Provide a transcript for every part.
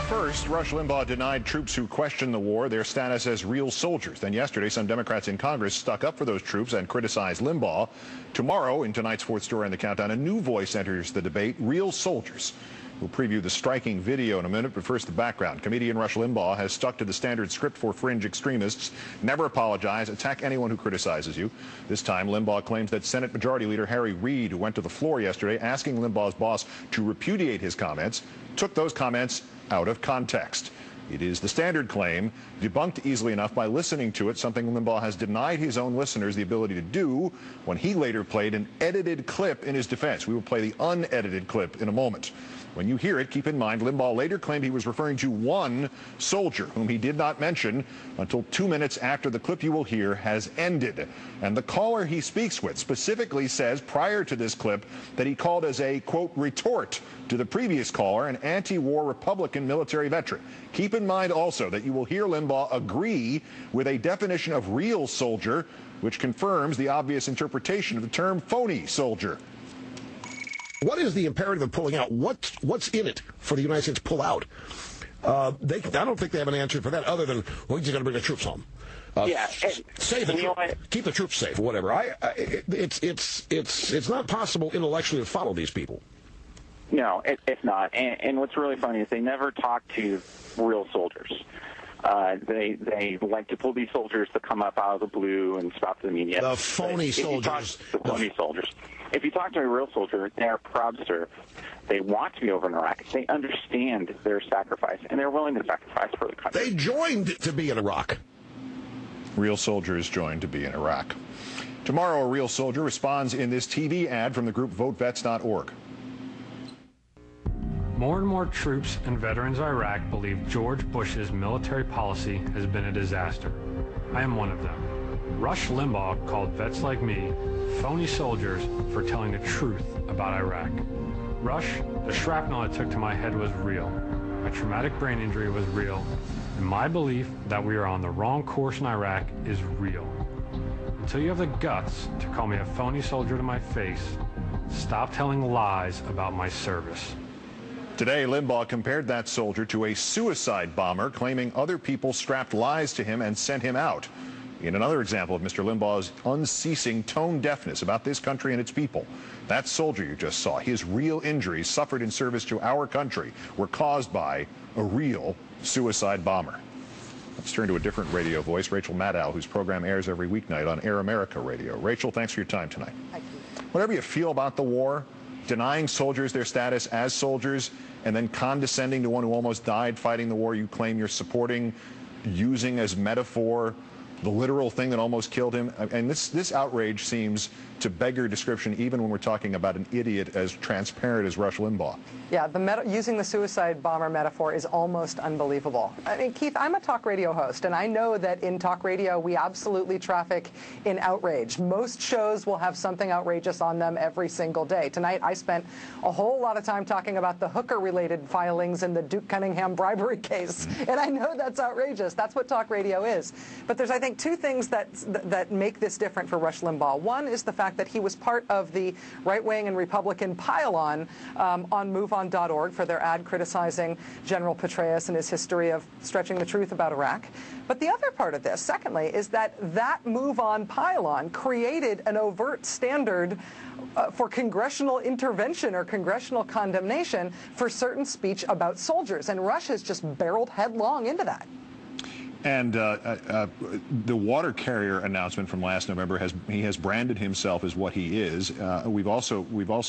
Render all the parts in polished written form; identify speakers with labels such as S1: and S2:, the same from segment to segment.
S1: First, Rush Limbaugh denied troops who question the war their status as real soldiers. Then yesterday, some Democrats in Congress stuck up for those troops and criticized Limbaugh. Tomorrow, in tonight's fourth story on the countdown, a new voice enters the debate, real soldiers. We'll preview the striking video in a minute, but first the background. Comedian Rush Limbaugh has stuck to the standard script for fringe extremists. Never apologize, attack anyone who criticizes you. This time, Limbaugh claims that Senate Majority Leader Harry Reid, who went to the floor yesterday asking Limbaugh's boss to repudiate his comments, took those comments out of context. It is the standard claim, debunked easily enough by listening to it, something Limbaugh has denied his own listeners the ability to do when he later played an edited clip in his defense. We will play the unedited clip in a moment. When you hear it, keep in mind, Limbaugh later claimed he was referring to one soldier, whom he did not mention until 2 minutes after the clip you will hear has ended. And the caller he speaks with specifically says prior to this clip that he called as a, quote, retort to the previous caller, an anti-war Republican military veteran. Keep in mind also that you will hear Limbaugh agree with a definition of real soldier, which confirms the obvious interpretation of the term phony soldier.
S2: What is the imperative of pulling out? What's in it for the United States to pull out? I don't think they have an answer for that other than, well, you got to bring the troops home. Save the troops. Keep the troops safe, or whatever. It's not possible intellectually to follow these people.
S3: No, it's not. And what's really funny is they never talk to real soldiers. They like to pull these soldiers to come up out of the blue and spout to the media.
S2: The phony soldiers.
S3: The phony soldiers. If you talk to a real soldier, they're proud to serve. They want to be over in Iraq. They understand their sacrifice, and they're willing to sacrifice for the country.
S2: They joined to be in Iraq.
S1: Real soldiers joined to be in Iraq. Tomorrow, a real soldier responds in this TV ad from the group VoteVets.org.
S4: More and more troops and veterans of Iraq believe George Bush's military policy has been a disaster. I am one of them. Rush Limbaugh called vets like me phony soldiers for telling the truth about Iraq. Rush, the shrapnel I took to my head was real. My traumatic brain injury was real. And my belief that we are on the wrong course in Iraq is real. Until you have the guts to call me a phony soldier to my face, stop telling lies about my service.
S1: Today, Limbaugh compared that soldier to a suicide bomber, claiming other people strapped lies to him and sent him out. In another example of Mr. Limbaugh's unceasing tone deafness about this country and its people, that soldier you just saw, his real injuries suffered in service to our country were caused by a real suicide bomber. Let's turn to a different radio voice, Rachel Maddow, whose program airs every weeknight on Air America Radio. Rachel, thanks for your time tonight.
S5: Thank you.
S1: Whatever you feel about the war, denying soldiers their status as soldiers, and then condescending to one who almost died fighting the war you claim you're supporting, using as metaphor the literal thing that almost killed him. And this outrage seems to beggar description even when we're talking about an idiot as transparent as Rush Limbaugh.
S5: Yeah, using the suicide bomber metaphor is almost unbelievable. I mean, Keith, I'm a talk radio host, and I know that in talk radio we absolutely traffic in outrage. Most shows will have something outrageous on them every single day. Tonight I spent a whole lot of time talking about the hooker-related filings in the Duke Cunningham bribery case, and I know that's outrageous. That's what talk radio is. But there's, I think, two things that make this different for Rush Limbaugh. One is the fact that he was part of the right-wing and Republican pile-on MoveOn.org for their ad criticizing General Petraeus and his history of stretching the truth about Iraq. But the other part of this, secondly, is that MoveOn pile-on created an overt standard for congressional intervention or congressional condemnation for certain speech about soldiers. And Rush has just barreled headlong into that.
S1: And the water carrier announcement from last November he has branded himself as what he is. We've also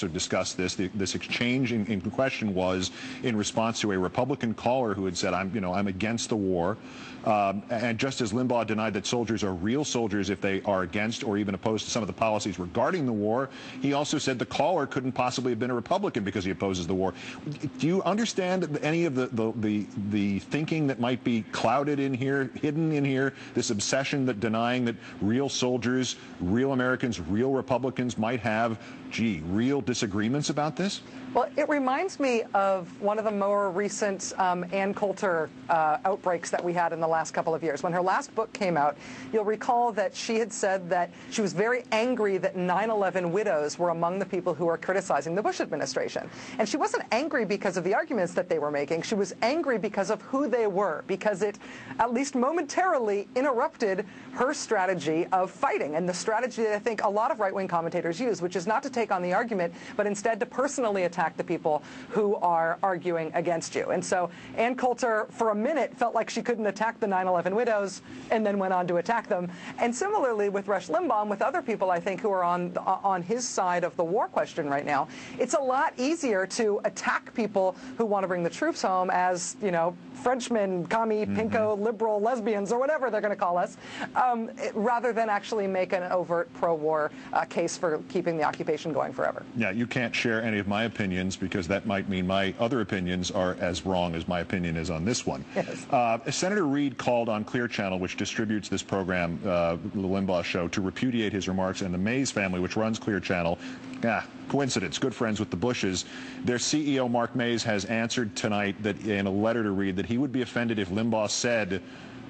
S1: discussed this. This exchange in question was in response to a Republican caller who had said, I'm against the war. And just as Limbaugh denied that soldiers are real soldiers if they are against or even opposed to some of the policies regarding the war, he also said the caller couldn't possibly have been a Republican because he opposes the war. Do you understand any of the thinking that might be clouded in here, hidden in here, this obsession that denying that real soldiers, real Americans, real Republicans might have gee, real disagreements about this?
S5: Well, it reminds me of one of the more recent Ann Coulter outbreaks that we had in the last couple of years. When her last book came out, you'll recall that she had said that she was very angry that 9/11 widows were among the people who were criticizing the Bush administration. And she wasn't angry because of the arguments that they were making. She was angry because of who they were, because it, at least momentarily, interrupted her strategy of fighting, and the strategy that I think a lot of right-wing commentators use, which is not to take on the argument, but instead to personally attack the people who are arguing against you. And so Ann Coulter, for a minute, felt like she couldn't attack the 9/11 widows, and then went on to attack them. And similarly with Rush Limbaugh and with other people, I think, who are on his side of the war question right now, it's a lot easier to attack people who want to bring the troops home as, you know, Frenchmen, commie, pinko, liberal, lesbians, or whatever they're going to call us, rather than actually make an overt pro-war case for keeping the occupation going forever.
S1: Yeah, you can't share any of my opinions because that might mean my other opinions are as wrong as my opinion is on this one. Yes. Senator Reid called on Clear Channel, which distributes this program, the Limbaugh Show, to repudiate his remarks, and the Mays family, which runs Clear Channel, coincidence, good friends with the Bushes. Their CEO, Mark Mays, has answered tonight that in a letter to Reid that he would be offended if Limbaugh said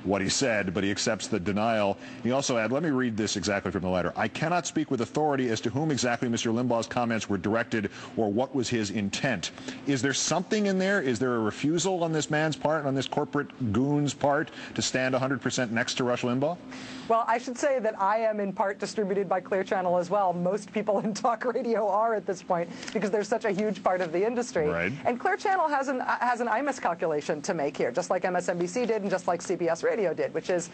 S1: what he said, but he accepts the denial. He also added, let me read this exactly from the letter. I cannot speak with authority as to whom exactly Mr. Limbaugh's comments were directed or what was his intent. Is there something in there? Is there a refusal on this man's part, on this corporate goon's part, to stand 100% next to Rush Limbaugh?
S5: Well, I should say that I am in part distributed by Clear Channel as well. Most people in talk radio are at this point because they're such a huge part of the industry.
S1: Right. And
S5: Clear Channel has an IMUS calculation to make here, just like MSNBC did and just like CBS Radio did, which is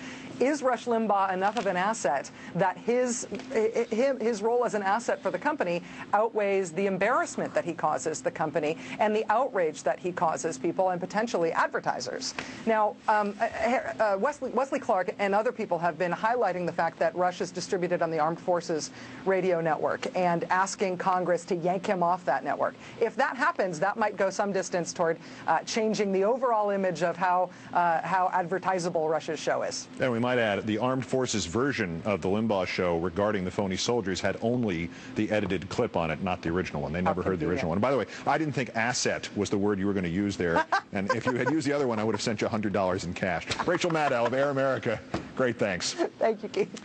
S5: Rush Limbaugh enough of an asset that his role as an asset for the company outweighs the embarrassment that he causes the company and the outrage that he causes people and potentially advertisers? Now, Wesley Clark and other people have been highlighting the fact that Rush is distributed on the Armed Forces radio network and asking Congress to yank him off that network. If that happens, that might go some distance toward changing the overall image of how advertisable Rush's show is.
S1: And we might add, the Armed Forces version of the Limbaugh Show regarding the Phony Soldiers had only the edited clip on it, not the original one. They never heard the original one. And by the way, I didn't think asset was the word you were going to use there. And if you had used the other one, I would have sent you $100 in cash. Rachel Maddow of Air America, great thanks.
S5: Thank you, Keith.